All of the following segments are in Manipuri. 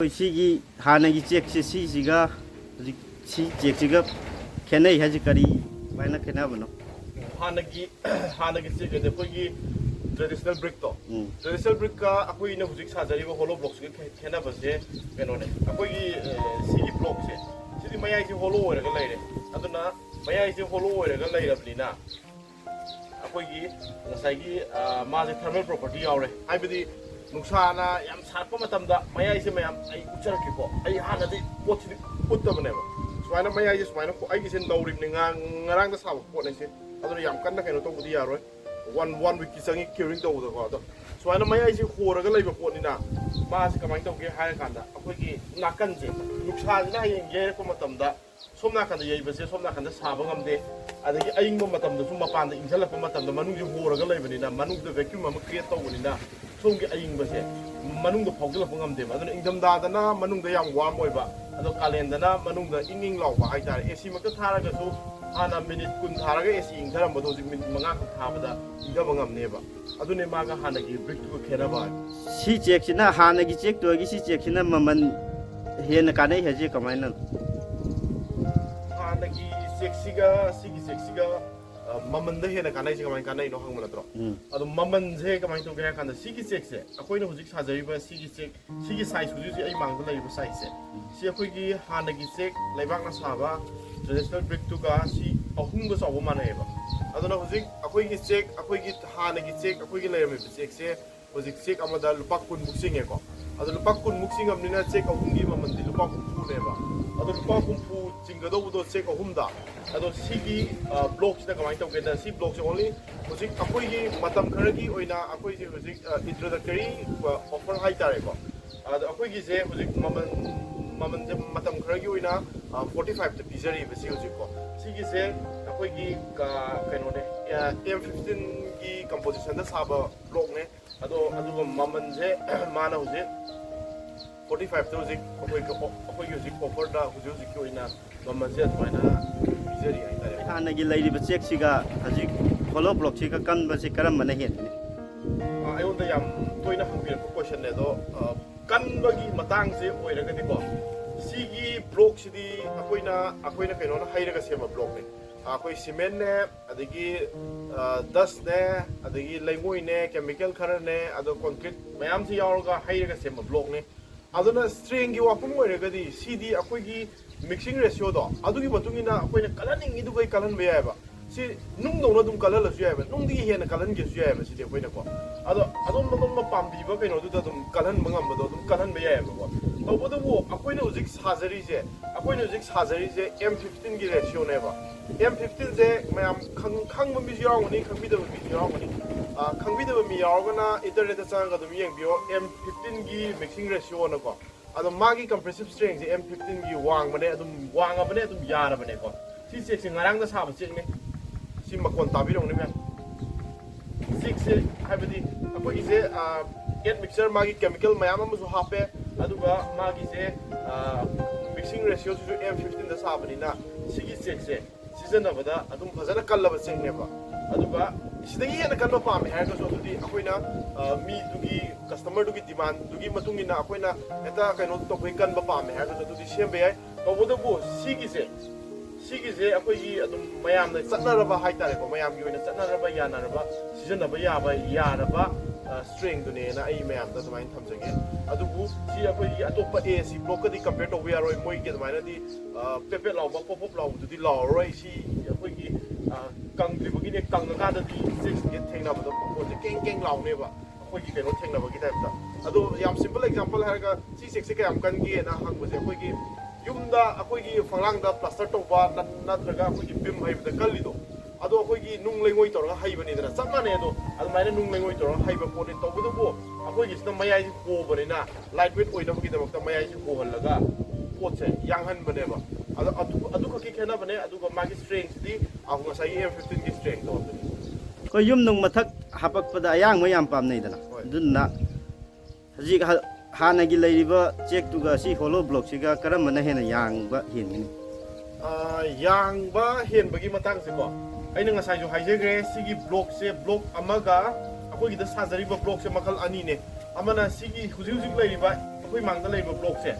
Sigi Hanagi check Siga Chiga Kenai has a curry by na Kenavano. Hanagi check the Pogi traditional brick top. Traditional brick, a queen of six has a hollow blocks Kenavas, Penone. A Pogi Sigi blocks. City Maya is hollow or a lady. Aduna, Maya is hollow or a lady of Lina. A Pogi, Sagi, Mazi thermal property or I believe. Nuksana yam sarpa matamda maya ise mayam ai ucharki ko ai hanadi potchi puttabane ba suaina maya ise suaina ko ai isen naurim ni ngarang da sabu pot nese aduna yam kanna kaino to budi yaroi one week kisangi curing to da ko to suaina maya ise horaga leiba pot ni na ma se kamai to ge hai kanda akoi gi nakan je nuksana na yeng ge ko matamda somna kanda yei base somna kanda saba ngamde adagi aying mo matamda sum mapanda injala ko matamda manung ji horaga leiba ni na manung da vacuum am create to ni na Songi aying base, Manung the Pogula Pungam dem, other Ingam Dana, Manung the young warm boy, other Calendana, Manung the Inging Law, I tell Esimaka Taragasu, Anna Minute Kuntaraga, Esing Tarambo, Mangaka Habada, Ingabangam neighbor. Adune Maga Hanagi, brick to Kenaba. She checks in a Hanagi check to a Gissi check in a Maman here in the Kane has a command. Hanagi Sexiga, Sigi Sexiga. Maman the head a canai no hangmanatro. Ado Maman Zek among to get and the Sigi sex, a point of six has a river Sigi size who use a mangla size. See a quickie, Hanagi sek, Labana Saba, traditional brick to Gasi, a humbus of woman ever. I don't know who's a quickie sek, a quickie Hanagi sek, a quickie layer with sex, was it sick Amada Lupakun Muxing echo. Other Lupakun Muxing of Nina sek a hungi Maman, the Lupakun never. Other Lupakun Chingado sek a humda. Ado Sigi blocks the command of get C blocks only. Was it Apoigi, Matam Karagi, or in Apoigi was introductory offer high tareko. The Apoigi say was it Maman Matam Karagi in 45 to Pizari, Vesiko. Sigi say Apoigi Canone M15 composition, that's how a block ne. Ado Maman say Mana was it 45,000 offered who's in a Maman said, Hanagi lady but check Siga as you follow block Chica can but Sikaram Manahan. I want the yam toina hungry question ledo. Kanbagi Matangse or a gatico. Sigi block city, Aquina can on hire a sema block. Aquay cement, adigi dust there, adigi languine, chemical current, other concrete, Mayamsi Yorga, hire a sema block. Other string you up more a CD, Aquigi. Mixing ratio do adugi matungina akoina coloring idu kai kalan be yaba si nung do dum color la yaba nung di hena kalan ge yaba si de koina ko adon ma pambi ba kaino du dum kalan mangam ba dum kalan be yaba ko to bodo bo akoina uzik hazari je M15 gi ratio ne ba M15 je mayam khang ma mi yaw ni khang bi da mi yaw ni khang bi da mi yaw na internet sa ga dum yeng bio M15 gi mixing ratio na ko Ado magi compressive strength M15 gi wang bane adum wang abane adum yara bane ko si sek sing ngarang da sab sek ne si makon tabi rong ne me sik se habidi apo ise get mixer magi chemical mayam amu hape aduga magi se mixing ratio su M15 da sab ni na sigi sek se season abada adum phazana kallaba sek ne ba aduga sidagi yana kanba pame ha so tudi akoina mi dugi customer dugi demand dugi matungina akoina eta kaino to koi kanba pame ha so tudi sembe ai to bodo bo sigi se akoi adum mayam na chatnaraba haitare ko mayam gi oina chatnaraba yanaraba season aba yaraba string dune na ai mayam da samain thamjage adubu si akoi atopa AC block di compare to we are moi ge maina di pepe law ba pop law du di law roi si akoi gi kang di begini kang ga da di six get thengna ba ko je keng law ne ba akoi gi keno thengna ba gi type da adu yam simple example ha ga si six ke am kan gi na hang ba je akoi gi yumda akoi gi phanglang da plaster to ba na traga akoi gi bim hai ba kalli do ado akoi gi nung lengoi to ra hai ba ni da chama ne do adu mai nung lengoi to ra hai ba po ne to bu do bo akoi gi sta mayai ji ko ba ni na lightweight oi na ba gi da ba mayai ji ko hal laga pot se yang han ba ne ba adu ka ki khena ba ne adu ga magi strength di aku ngasai M15 gi strength do Ko yum nung mathak hapak pada ayang mo yam pam nei dana dun na haji Hanagi lady check to ga si hollow block siga karam mana hena yang ba hin ni yang ba hen bagi matang se ko aina ngasai jo haijegre sigi block se block amaga akoi gi da sajari ba block se makal ani ne amana sigi huji lay ba ꯑꯩꯈꯣꯏ ꯃꯥꯡꯗ ꯂꯩꯕ ꯕ꯭ꯂꯣꯛꯁꯦ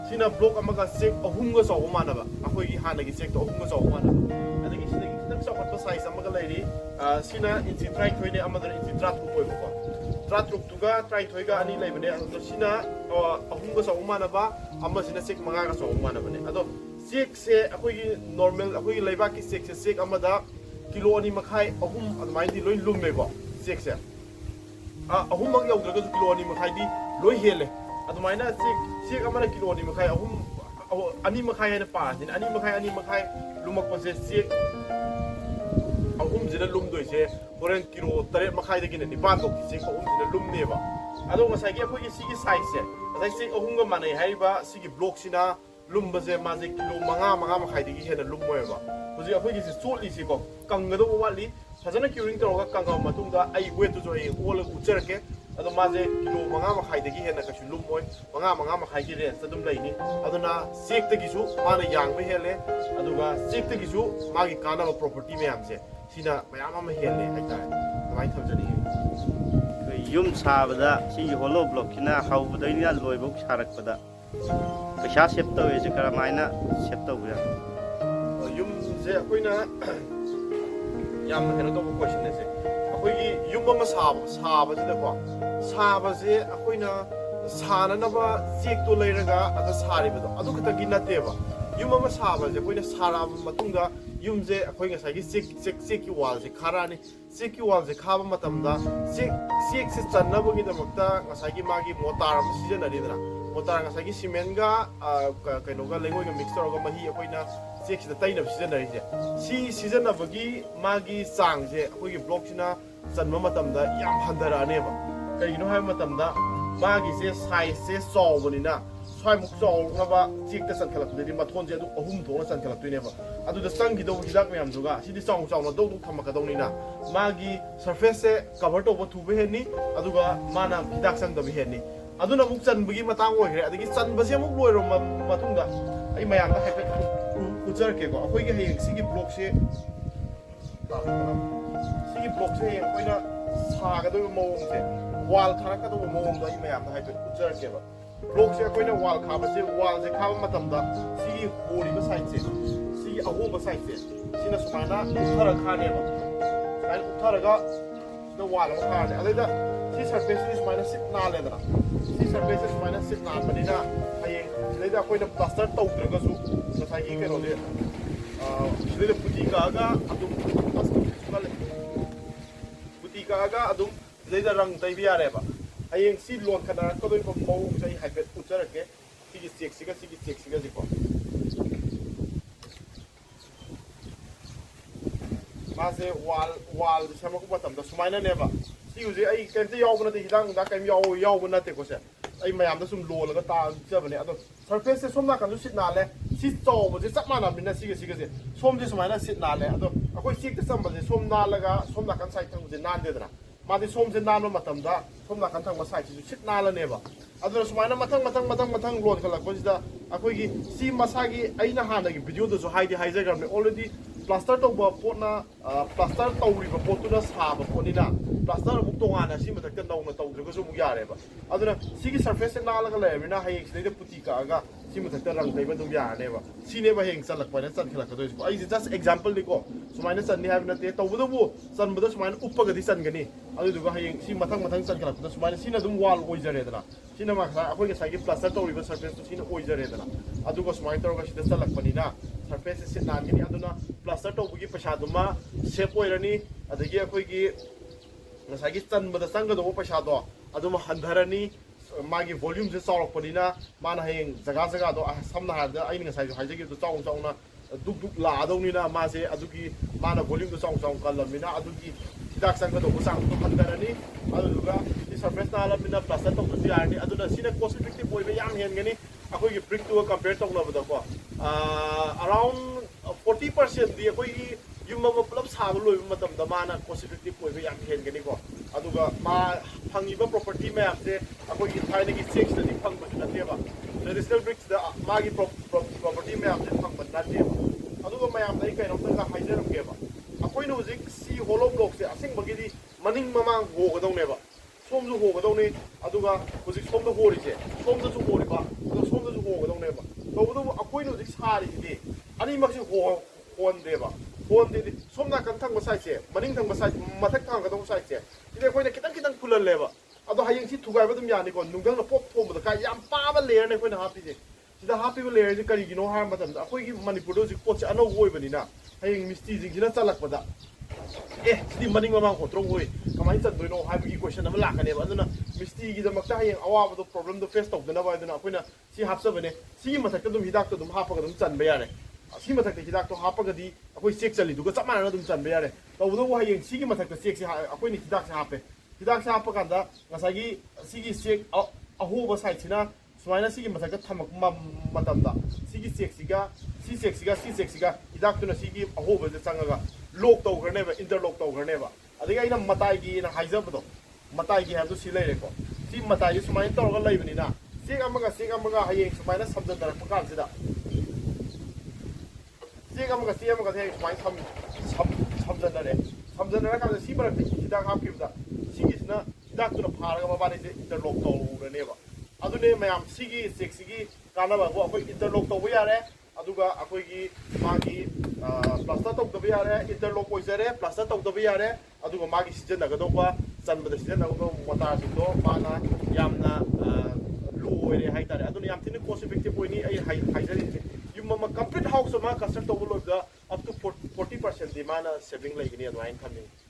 ꯁꯤꯅ ꯕ꯭ꯂꯣꯛ ꯑꯃꯒ ꯆꯦꯛ ꯑꯍꯨꯝꯒ ꯆꯥꯎꯕ ꯃꯥꯟꯅꯕ ꯑꯩꯈꯣꯏꯒꯤ ꯍꯥꯟꯅꯒꯤ ꯆꯦꯛꯇꯣ ꯑꯍꯨꯝꯒ ꯆꯥꯎꯕ ꯃꯥꯟꯅꯕ ꯑꯗꯒꯤ ꯁꯤꯗꯒꯤ ꯈꯤꯇꯪ ꯆꯥꯎꯈꯠꯄ ꯁꯥꯏꯖ ꯑꯃꯒ ꯂꯩꯔꯤ ꯁꯤꯅ ꯏꯟꯆꯤ 19ꯅꯦ ꯑꯃꯗꯅ ꯏꯟꯆꯤ 13 ꯑꯣꯏꯕꯀꯣ 13ꯇꯨꯒ 19ꯒ ꯑꯅꯤ ꯂꯩꯕꯅꯦ ꯑꯗꯣ ꯁꯤꯅ ꯑꯍꯨꯝꯒ ꯆꯥꯎꯕ ꯃꯥꯟꯅꯕ ꯑꯃꯁꯤꯅ ꯆꯦꯛ 5ꯒ ꯆꯥꯎꯕ ꯃꯥꯟꯅꯕꯅꯦ ꯑꯗꯣ ꯆꯦꯛꯁꯦ ꯑꯩꯈꯣꯏꯒꯤ ꯅꯣꯔꯃꯦꯜ ꯑꯩꯈꯣꯏꯒꯤ ꯂꯩꯕꯥꯛꯀꯤ ꯆꯦꯛꯁꯦ ꯆꯦꯛ ꯑꯃꯗ ꯀꯤꯂꯣ 2.5 ꯑꯍꯨꯝ ꯑꯗꯨꯃꯥꯏꯅꯗꯤ ꯂꯣꯏ ꯂꯨꯝꯃꯦꯀꯣ ꯆꯦꯛꯁꯦ ꯑꯍꯨꯝꯃꯛ ꯌꯧꯗ꯭ꯔꯒꯁꯨ ꯀꯤꯂꯣ 2.5ꯗꯤ ꯂꯣꯏ ꯍꯦꯜꯂꯦ ꯑꯗꯨꯃꯥꯏꯅ ꯆꯦꯛ ꯑꯃꯅ ꯀꯤꯂꯣ 2.5 ꯑꯍꯨꯝ 2.5 하이는 빠지네 2.5 루먹번세 씩 ahumsina lumdoise horen kilo 8.5dagina 9 씩 ahumsina lumneba ado ngasai gi akhoi sigi size se ngasai 씩 ahumga manai haiba sigi block sina lumbase maje kilo 5 dagi hena lummoeba hoji akhoi gi chotli si ko kangado wali fajana curing toroga kangam matungda ai weight to ai all ucherke ado maje kilo 5 dagi hena kasu lummoi 5 gi range adum laini aduna zik tagisu mana yang me hele aduga zik tagisu magi kana property me amse sina mayam ama hele haitare mai thamjani yum sabada si hollow block kina hawbadaina loibok sarakpada paisa sep tawe je karamaina sep tawya yum je akoina yam hena to question ase akoigi yum ama saba jida ko saba je akoina sananaba check to leiraga ada saribado adu khata nateba yum ama saba je akoina saraba matungda yum je akoi ngasai gi check ki wall je kharani check ki wall je khaba matamda check se channabu gi damakta ngasai gi magi motar am season ari dana motar ngasai gi cement ga kaino ga lengoi ga mix toroga mahi akoina check se tainab season ari je si season abagi magi sang je akoi gi block sina chanma matamda yam handara aneba kaino hai matamda magi se size se sawbonina swai muk sawraba check ta sankhalakdiri mathon je adu ahum thona sankhalaktuineba adu da sangi do hidak myam duga sidi song song na do thamakadonina magi surface se cover to bo thube heni aduga mana hidak sang da bi heni aduna muk chanbagi matang oigre adagi chanbase muk loiro matungda ai mayam da haipet ujar ke ko akoi ge heng sigi block se akoina saga do mong se wall khara ka do mong da ai mayam da haipet ujar ke ba block se akoina wall khaba se wall se khaba matamda sigi hori ba side se sigi ahoma side se sina sumaina uthara khane ba sai utharaga the wall ma khane alida si surface is minus 6 na le da si surface is minus 6 na banina ai alida akoina plaster tawdraga su sai gi kero le alida putika ga adum putika ga adum alida rang tai bi are ba ayeng si lon khana ko doi ko mo sai haipet utarake sigi check siga jiko mase wall sama ko batam da sumaina neba si uje ai kente yaw na te hidang da kaim yaw na te ko se ai mayam da sum lo la ta jabane ado surface se somna kan sit na le si to bo je chap mana min na siga je som je sumaina sit na le ado akoi sik te sam ba je som na laga som na kan sai thang je nan de dra मादी सोम से नानो मतमदा सोम ना कंथंग मसाइ से सिट नालनेबा अदर सुमाइना मथंग लोन खलकबसिदा अखोइगी सी मसागी आइना हानगी वीडियो दो हाइदि हाइजगरने ऑलरेडी प्लास्टर तोबा पोटना प्लास्टर तौरिबा पोटुना साबा पोनिना प्लास्टर अमुक तोगाना सी मथक्ता नौना तौद्रगसु मुग यारेबा अदुना सिगी सरफेस से नालगा लेबिना हाइंग सिदैदा पुति कागा सी मथक्ता रंग तैबा दुम यारेबा सीनेबा हेंग चलकपना चन खलकदोइस आई जस्ट एग्जांपल दिको सुमाइना चन्नी हाबिना ते तौबदबु चनबदा सुमाइना उपगदि चनगनी अदुदुगा हाइंग सी मथंग चन खलकदा सुमाइना सीना दुम वाल ओइजरेदना सीना मा अखोइगे साइगे प्लास्टर तौरिबा सरफेस तो सीना ओइजरेदना अदुगा सुमाइना तौरगा सिदा चलकपनिना सरफेस से नागनी अदुना प्लास्टर तौबगी पैसादुमा सेप ओइरनी अदगी अखोइगी नसागी चनबदा चंगदो पैसादो अदुमा हंधरनी मागी वॉल्यूम से चावरकपनिना माना हेंग जगह दो समना हादा आइनि नसाइ हाइजगी तो चाउना दुक लादौनिना मासे अदुगी माना वॉल्यूम तो चाउ कलमिना अदुगी हिदाक चंगदो चांग तो हंधरनी अदुगा इ सरफेस नालमिना प्लास्टर तौबसी यारनी अदुना सिना कॉस्ट इफेक्टिव ओइबे याम हेनगनी अखोइगी ब्रिक तो कंपेयर तौनबदा को अराउंड 40% दी अखोइगी युम अमा पुलप साब लोइबा मतमदा माना कॉस्ट इफेक्टिव ओइबे याम हेनगनी को अदुगा मा फंगिबा प्रॉपर्टी मैम से अखोइगी थाइनगी चेक्स दि फंगबा नतेबा ट्रेडिशनल ब्रिक्स दा मागी प्रॉपर्टी मैम से फंगबा नतेबा अदुगा मैम दai कइनो तंगा हाइजरमगेबा अखोइनो हुजिक सी होलो ब्लॉक से असिंग बगिदि मनिंग ममांग गोगदौनेबा ꯁꯣꯝꯁꯨ ꯍꯣꯒꯗꯧꯅꯤ ꯑꯗꯨꯒ ꯍꯧꯖꯤꯛ ꯁꯣꯝꯗ ꯍꯣꯔꯤꯁꯦ ꯁꯣꯝꯗꯁꯨ ꯍꯣꯔꯤꯕ ꯑꯗꯨꯒ ꯁꯣꯝꯗꯁꯨ ꯍꯣꯒꯗꯧꯅꯦꯕ ꯇꯧꯕꯇꯕꯨ ꯑꯩꯈꯣꯏꯅ ꯍꯧꯖꯤꯛ ꯁꯥꯔꯤꯁꯤꯗꯤ ꯑꯅꯤꯃꯛꯁꯤ ꯍꯣꯟꯗꯦꯕ ꯍꯣꯟꯗꯦꯗꯤ ꯁꯣꯝ ꯅꯥꯀꯟ ꯊꯪꯕ ꯁꯥꯏꯠꯁꯦ ꯃꯅꯤꯡ ꯊꯪꯕ ꯁꯥꯏꯠ ꯃꯊꯛ ꯊꯥꯡꯒꯗꯧꯕ ꯁꯥꯏꯠꯁꯦ ꯁꯤꯗꯤ ꯑꯩꯈꯣꯏꯅ ꯈꯤꯇꯪ ꯈꯤꯇꯪ ꯐꯨꯜꯍꯜꯂꯦꯕ ꯑꯗꯣ ꯍꯌꯦꯡ ꯁꯤ ꯊꯨꯒꯥꯏꯕ ꯑꯗꯨꯝ ꯌꯥꯅꯤꯀꯣ ꯅꯨꯡꯊꯪꯅ ꯄꯣꯞ ꯊꯣꯡꯕꯗ ꯀꯥꯏ ꯌꯥꯝ ꯄꯥꯕ ꯂꯦꯌꯔꯅꯦ ꯑꯩꯈꯣꯏꯅ ꯍꯥꯞꯄꯤꯁꯦ ꯁꯤꯗ ꯍꯥꯞꯄꯤꯕ ꯂꯦꯌꯔꯁꯤ ꯀꯔꯤꯒꯤꯅꯣ ꯍꯥꯏꯕ ꯃꯇꯝꯗ ꯑꯩꯈꯣꯏꯒꯤ ꯃꯅꯤꯄꯨꯔꯗ ꯍꯧꯖꯤꯛ ꯄꯣꯠꯁꯦ ꯑꯅꯧꯕ ꯑꯣꯏꯕꯅꯤ나 ꯍꯌꯦꯡ ꯃꯤꯁꯇ꯭ꯔꯤꯁꯤꯡꯁꯤꯅ ꯆꯜꯂꯛꯄꯗ ꯁꯤꯗꯤ ꯃꯅꯤꯡ ꯃꯃꯥꯡ ꯍꯣꯠꯇ꯭ꯔꯣꯛ ꯀꯃꯥꯏꯅ ꯆꯟꯗꯣꯏꯅꯣ ꯍꯥꯏꯕꯒꯤ ꯀꯣꯏꯁꯟ ꯑꯃ ꯂꯥꯛꯀꯅꯦꯕ ꯑꯗꯨꯅ ꯃꯤꯁꯇ꯭ꯔꯤꯒꯤꯗꯃꯛꯇ ꯍꯌꯦꯡ ꯑꯋꯥꯕꯗꯣ ꯄ꯭ꯔꯣꯕ꯭ꯂꯦꯝꯗꯣ ꯐꯦꯁ ꯇꯧꯗꯅꯕ ꯍꯥꯏꯗꯅ ꯑꯩꯈꯣꯏꯅ ꯁꯤ ꯍꯥꯞꯆꯕꯅꯦ ꯁꯤꯒꯤ ꯃꯊꯛꯇ ꯑꯗꯨꯝ ꯍꯤꯗꯥꯛꯇꯣ ꯑꯗꯨꯝ ꯍꯥꯞꯄꯒ ꯑꯗꯨꯝ ꯆꯟꯕ ꯌꯥꯔꯦ ꯁꯤ ꯃꯊꯛꯇ ꯍꯤꯗꯥꯛꯇꯣ ꯍꯥꯞꯄꯒꯗꯤ ꯑꯩꯈꯣꯏ ꯆꯦꯛ ꯆꯜꯂꯤꯗꯨꯒ ꯆꯞ ꯃꯥꯟꯅꯅ ꯑꯗꯨꯝ ꯆꯟꯕ ꯌꯥꯔꯦ ꯇꯧꯕꯇꯕꯨ ꯍꯌꯦꯡ ꯁꯤꯒꯤ ꯃꯊꯛꯇ ꯆꯦꯛꯁꯦ ꯑꯩꯈꯣꯏꯅ ꯍꯤꯗꯥꯛꯁꯦ ꯍꯥꯞꯄꯦ ꯍꯤꯗꯥꯛꯁꯦ ꯍꯥꯞꯄ ꯀꯥꯟꯗ ꯉꯁꯥꯏꯒꯤ ꯁꯤꯒꯤ ꯆꯦꯛ ꯑꯍꯣꯕ ꯁꯥꯏꯠꯁꯤꯅ ꯁꯨꯃꯥꯏꯅ ꯁꯤꯒꯤ ꯃꯊꯛꯇ ꯊꯝꯃꯛꯄ ꯃꯇꯝꯗ ꯁꯤꯒꯤ ꯆꯦꯛꯁꯤꯒ ꯁꯤ ꯆꯦꯛꯁꯤꯒ ꯍꯤꯗꯥꯛꯇꯨꯅ ꯁꯤꯒꯤ ꯑꯍꯣꯕꯁꯤꯗ ꯆꯪꯉꯒ ꯂꯣꯛ ꯇꯧꯈ꯭ꯔꯅꯦꯕ ꯏꯟꯇꯔꯂꯣꯛ ꯇꯧꯈ꯭ꯔꯅꯦꯕ ꯑꯗꯒꯤ ꯑꯩꯅ ꯃꯇꯥꯏꯒꯤꯅ ꯍꯥꯏꯖꯕꯗꯣ ꯃꯇꯥꯏꯒꯤ ꯍꯥꯏꯕꯗꯣ ꯁꯤ ꯂꯩꯔꯦꯀꯣ ꯁꯤ ꯃꯇꯥꯏꯁꯤ ꯁꯨꯃꯥꯏꯅ ꯇꯧꯔꯒ ꯂꯩꯕꯅꯤꯅ ꯆꯦꯛ ꯑꯃꯒ ꯍꯌꯦꯡ ꯁꯨꯃꯥꯏꯅ ꯁꯝꯖꯟꯅꯔꯛꯄ ꯀꯥꯟꯁꯤꯗ ꯆꯦꯛ ꯑꯃꯒ ꯍꯌꯦꯡ ꯁꯨꯃꯥꯏꯅ ꯁꯝꯖꯟꯅꯔꯦ ꯁꯝꯖꯟꯅꯔꯀꯥꯟꯗ ꯁꯤ ꯃꯔꯛꯇ ꯍꯤꯗꯥꯛ ꯍꯥꯞꯈꯤꯕꯗ ꯁꯤꯒꯤꯁꯤꯅ ꯍꯤꯗꯥꯛꯇꯨꯅ ꯐꯥꯔꯒ ꯃꯕꯥꯅꯤꯁꯦ ꯏꯟꯇꯔꯂꯣꯛ ꯇꯧꯔꯅꯦꯕ ꯑꯗꯨꯅꯦ ꯃꯌꯥꯝ ꯁꯤꯒꯤ ꯆꯦꯛꯁꯤꯒꯤ ꯀꯥꯟꯅꯕꯕꯨ ꯑꯩꯈꯣꯏ ꯏꯟꯇꯔꯂꯣꯛ ꯇꯧꯕ ꯌꯥꯔꯦ ꯑꯗꯨꯒ ꯑꯩꯈꯣꯏꯒꯤ ꯃꯥꯒꯤ ꯄ꯭ꯂꯥꯁꯇꯔ ꯇꯧꯗꯕ ꯌꯥꯔꯦ ꯏꯟꯇꯔꯂꯣꯛ ꯑꯣꯏꯖꯔꯦ ꯄ꯭ꯂꯥꯁꯇꯔ ꯇꯧꯗꯕ ꯌꯥꯔꯦ ꯑꯗꯨꯒ ꯃꯥꯒꯤ ꯁꯤꯖꯤꯟꯅꯒꯗꯧꯕ ꯆꯟꯕꯗ ꯁꯤꯖꯤꯟꯅꯒꯗꯧꯕ ꯃꯣꯇꯥꯔꯁꯤꯡꯗꯣ ꯃꯥꯅ ꯌꯥꯝꯅ ꯂꯣ ꯑꯣꯏꯔꯦ ꯍꯥꯏꯇꯥꯔꯦ ꯑꯗꯨꯅ ꯌꯥꯝ ꯊꯤꯅ ꯀꯣꯁ ꯏꯐꯦꯛꯇꯤভ ꯑꯣꯏꯅꯤ ꯑꯩ ꯍꯥꯏꯖꯔꯤꯁꯦ ꯌꯨꯝ ꯑꯃ ꯀꯝꯄ꯭ꯂꯤꯠ ꯍꯥꯎꯁ ꯑꯃ ꯀꯟꯁꯇ꯭ꯔꯛ ꯇꯧꯕ ꯂꯣꯏꯕꯗ ꯑꯞ ꯇꯨ 40% ꯃꯥꯅ ꯁꯦꯚꯤꯡ ꯂꯩꯒꯅꯤ ꯑꯗꯨꯃꯥꯏꯅ ꯈꯟꯅꯤꯡꯉꯤ